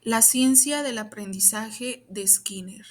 La ciencia del aprendizaje de Skinner.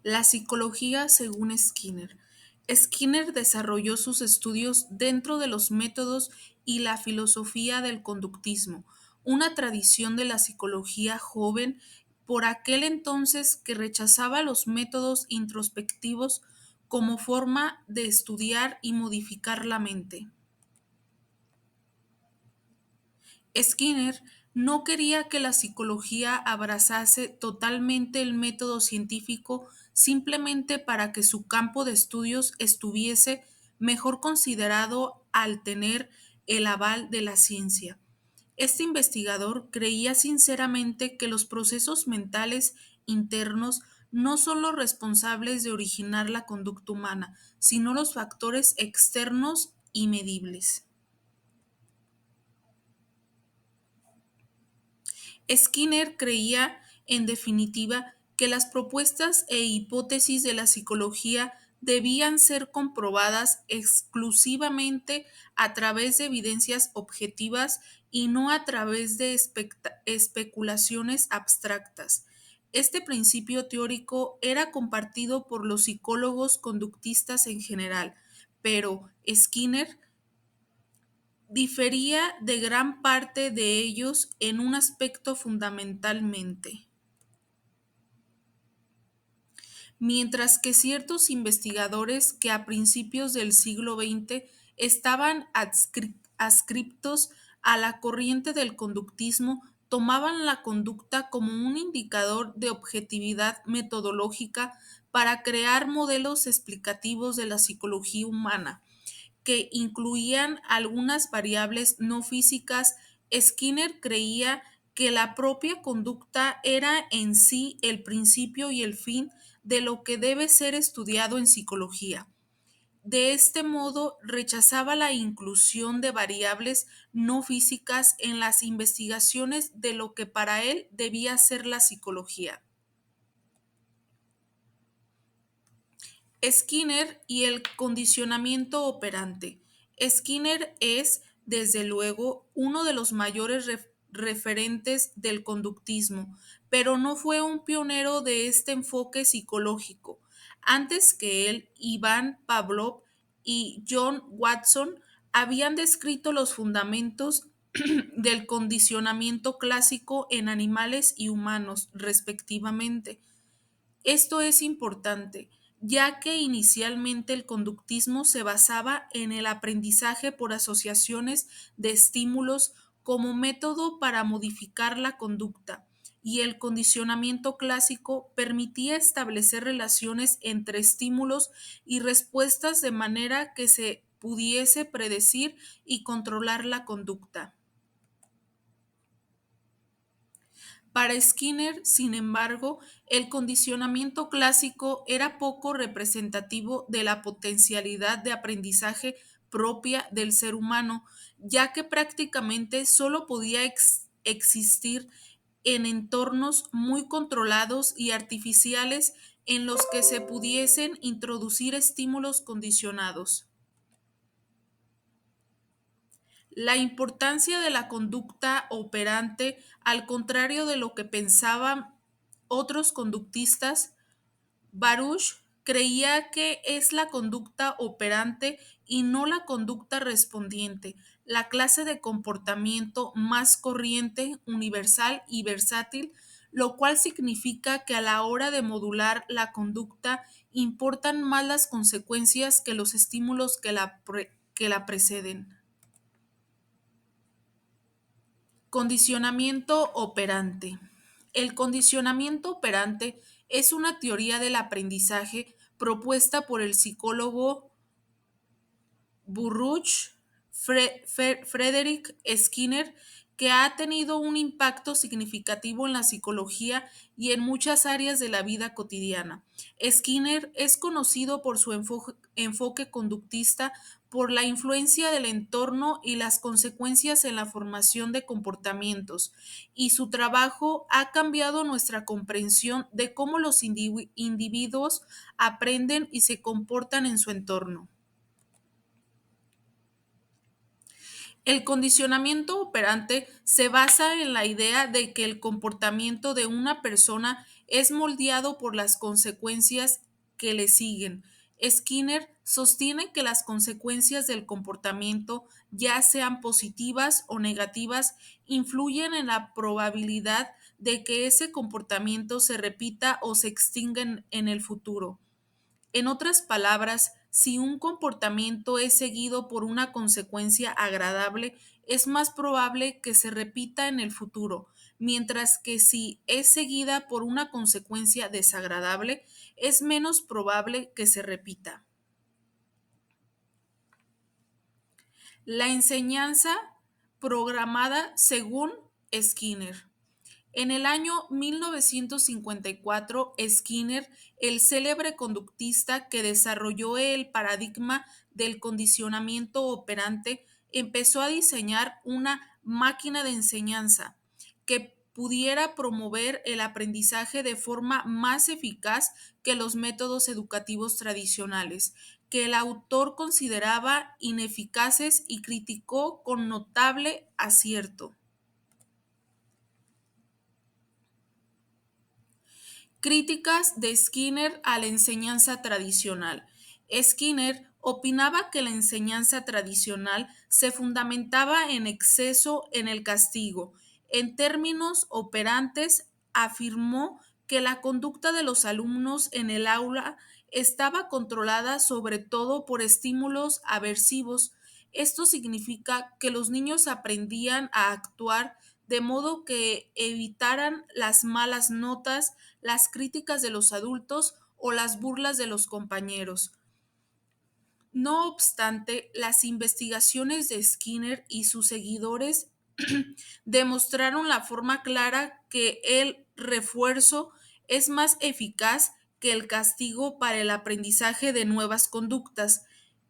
La psicología según Skinner. Skinner desarrolló sus estudios dentro de los métodos y la filosofía del conductismo, una tradición de la psicología joven por aquel entonces que rechazaba los métodos introspectivos como forma de estudiar y modificar la mente. Skinner no quería que la psicología abrazase totalmente el método científico simplemente para que su campo de estudios estuviese mejor considerado al tener el aval de la ciencia. Este investigador creía sinceramente que los procesos mentales internos no son los responsables de originar la conducta humana, sino los factores externos y medibles. Skinner creía, en definitiva, que las propuestas e hipótesis de la psicología debían ser comprobadas exclusivamente a través de evidencias objetivas y no a través de especulaciones abstractas. Este principio teórico era compartido por los psicólogos conductistas en general, pero Skinner difería de gran parte de ellos en un aspecto fundamentalmente. Mientras que ciertos investigadores que a principios del siglo XX estaban adscriptos a la corriente del conductismo, tomaban la conducta como un indicador de objetividad metodológica para crear modelos explicativos de la psicología humana que incluían algunas variables no físicas. Skinner creía que la propia conducta era en sí el principio y el fin de lo que debe ser estudiado en psicología. De este modo, rechazaba la inclusión de variables no físicas en las investigaciones de lo que para él debía ser la psicología. Skinner y el condicionamiento operante. Skinner es, desde luego, uno de los mayores referentes del conductismo, pero no fue un pionero de este enfoque psicológico. Antes que él, Ivan Pavlov y John Watson habían descrito los fundamentos del condicionamiento clásico en animales y humanos, respectivamente. Esto es importante, ya que inicialmente el conductismo se basaba en el aprendizaje por asociaciones de estímulos como método para modificar la conducta, y el condicionamiento clásico permitía establecer relaciones entre estímulos y respuestas de manera que se pudiese predecir y controlar la conducta. Para Skinner, sin embargo, el condicionamiento clásico era poco representativo de la potencialidad de aprendizaje propia del ser humano, ya que prácticamente solo podía existir en entornos muy controlados y artificiales en los que se pudiesen introducir estímulos condicionados. La importancia de la conducta operante, al contrario de lo que pensaban otros conductistas, Baruch creía que es la conducta operante y no la conducta respondiente, la clase de comportamiento más corriente, universal y versátil, lo cual significa que a la hora de modular la conducta importan más las consecuencias que los estímulos que la preceden. Condicionamiento operante. El condicionamiento operante es una teoría del aprendizaje propuesta por el psicólogo Burruch Frederick Skinner, que ha tenido un impacto significativo en la psicología y en muchas áreas de la vida cotidiana. Skinner es conocido por su enfoque conductista, por la influencia del entorno y las consecuencias en la formación de comportamientos, y su trabajo ha cambiado nuestra comprensión de cómo los individuos aprenden y se comportan en su entorno. El condicionamiento operante se basa en la idea de que el comportamiento de una persona es moldeado por las consecuencias que le siguen. Skinner sostiene que las consecuencias del comportamiento, ya sean positivas o negativas, influyen en la probabilidad de que ese comportamiento se repita o se extinga en el futuro. En otras palabras, si un comportamiento es seguido por una consecuencia agradable, es más probable que se repita en el futuro, mientras que si es seguida por una consecuencia desagradable, es menos probable que se repita. La enseñanza programada según Skinner. En el año 1954, Skinner, el célebre conductista que desarrolló el paradigma del condicionamiento operante, empezó a diseñar una máquina de enseñanza que pudiera promover el aprendizaje de forma más eficaz que los métodos educativos tradicionales, que el autor consideraba ineficaces y criticó con notable acierto. Críticas de Skinner a la enseñanza tradicional. Skinner opinaba que la enseñanza tradicional se fundamentaba en exceso en el castigo. En términos operantes, afirmó que la conducta de los alumnos en el aula estaba controlada sobre todo por estímulos aversivos. Esto significa que los niños aprendían a actuar de modo que evitaran las malas notas, las críticas de los adultos o las burlas de los compañeros. No obstante, las investigaciones de Skinner y sus seguidores demostraron la forma clara que el refuerzo es más eficaz que el castigo para el aprendizaje de nuevas conductas.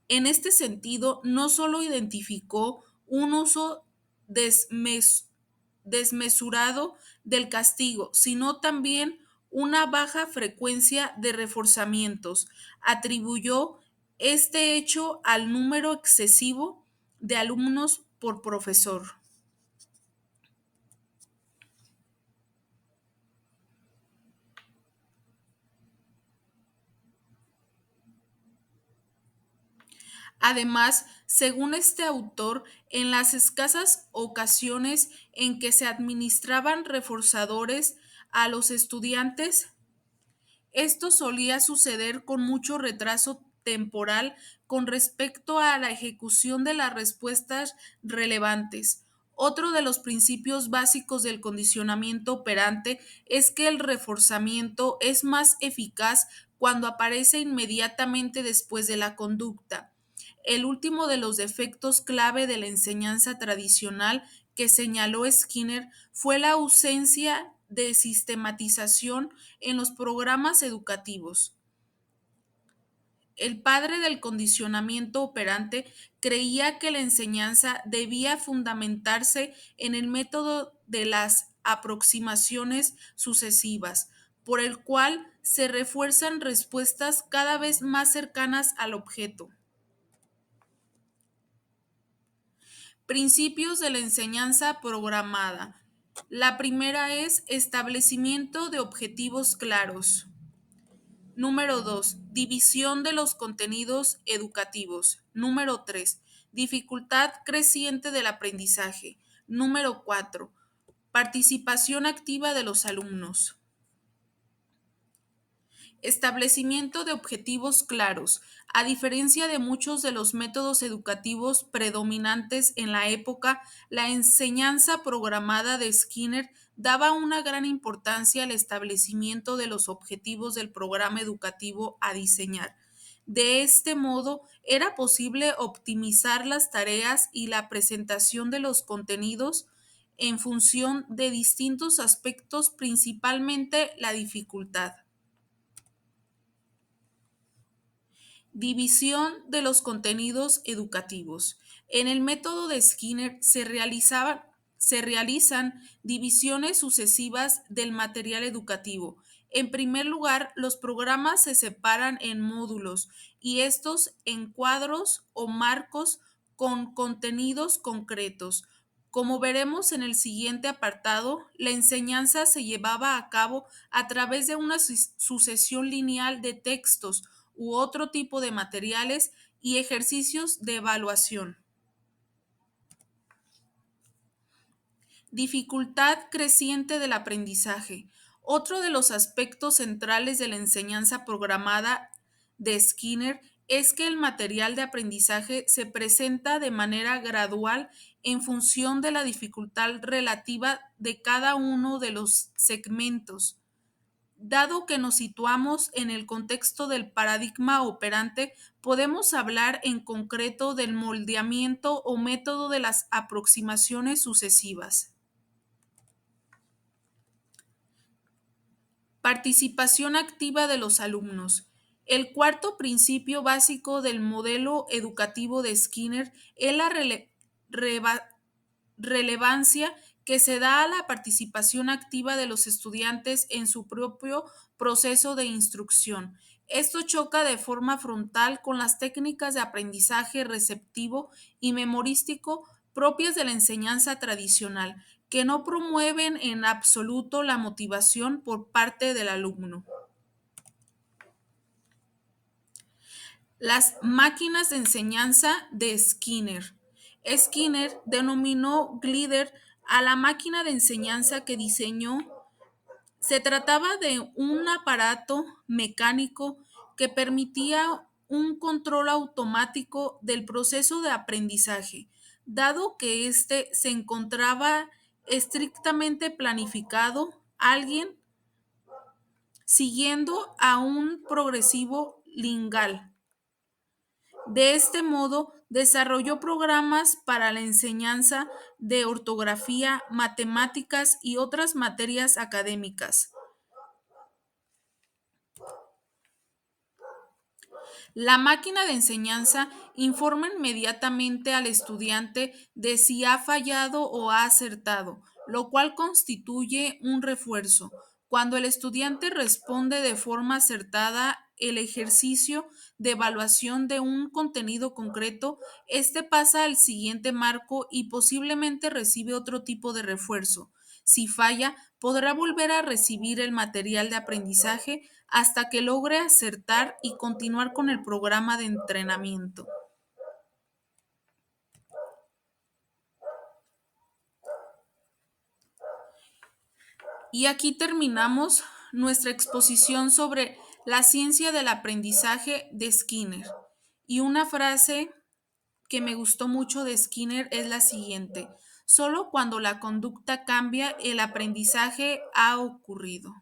En este sentido, no solo identificó un uso desmes- desmesurado del castigo, sino también una baja frecuencia de reforzamientos. Atribuyó este hecho al número excesivo de alumnos por profesor. Además, según este autor, en las escasas ocasiones en que se administraban reforzadores a los estudiantes, esto solía suceder con mucho retraso temporal con respecto a la ejecución de las respuestas relevantes. Otro de los principios básicos del condicionamiento operante es que el reforzamiento es más eficaz cuando aparece inmediatamente después de la conducta. El último de los defectos clave de la enseñanza tradicional que señaló Skinner fue la ausencia de sistematización en los programas educativos. El padre del condicionamiento operante creía que la enseñanza debía fundamentarse en el método de las aproximaciones sucesivas, por el cual se refuerzan respuestas cada vez más cercanas al objeto. Principios de la enseñanza programada. La primera es establecimiento de objetivos claros. Número 2. División de los contenidos educativos. Número 3. Dificultad creciente del aprendizaje. Número 4. Participación activa de los alumnos. Establecimiento de objetivos claros. A diferencia de muchos de los métodos educativos predominantes en la época, la enseñanza programada de Skinner daba una gran importancia al establecimiento de los objetivos del programa educativo a diseñar. De este modo, era posible optimizar las tareas y la presentación de los contenidos en función de distintos aspectos, principalmente la dificultad. División de los contenidos educativos. En el método de Skinner se realizan divisiones sucesivas del material educativo. En primer lugar, los programas se separan en módulos y estos en cuadros o marcos con contenidos concretos. Como veremos en el siguiente apartado, la enseñanza se llevaba a cabo a través de una sucesión lineal de textos u otro tipo de materiales y ejercicios de evaluación. Dificultad creciente del aprendizaje. Otro de los aspectos centrales de la enseñanza programada de Skinner es que el material de aprendizaje se presenta de manera gradual en función de la dificultad relativa de cada uno de los segmentos. Dado que nos situamos en el contexto del paradigma operante, podemos hablar en concreto del moldeamiento o método de las aproximaciones sucesivas. Participación activa de los alumnos. El cuarto principio básico del modelo educativo de Skinner es la relevancia que se da a la participación activa de los estudiantes en su propio proceso de instrucción. Esto choca de forma frontal con las técnicas de aprendizaje receptivo y memorístico propias de la enseñanza tradicional, que no promueven en absoluto la motivación por parte del alumno. Las máquinas de enseñanza de Skinner. Skinner denominó glider a la máquina de enseñanza que diseñó. Se trataba de un aparato mecánico que permitía un control automático del proceso de aprendizaje, dado que éste se encontraba estrictamente planificado, alguien siguiendo a un progresivo lineal. De este modo, desarrolló programas para la enseñanza de ortografía, matemáticas y otras materias académicas. La máquina de enseñanza informa inmediatamente al estudiante de si ha fallado o ha acertado, lo cual constituye un refuerzo. Cuando el estudiante responde de forma acertada el ejercicio de evaluación de un contenido concreto, este pasa al siguiente marco y posiblemente recibe otro tipo de refuerzo. Si falla, podrá volver a recibir el material de aprendizaje hasta que logre acertar y continuar con el programa de entrenamiento. Y aquí terminamos nuestra exposición sobre la ciencia del aprendizaje de Skinner. Y una frase que me gustó mucho de Skinner es la siguiente: solo cuando la conducta cambia, el aprendizaje ha ocurrido.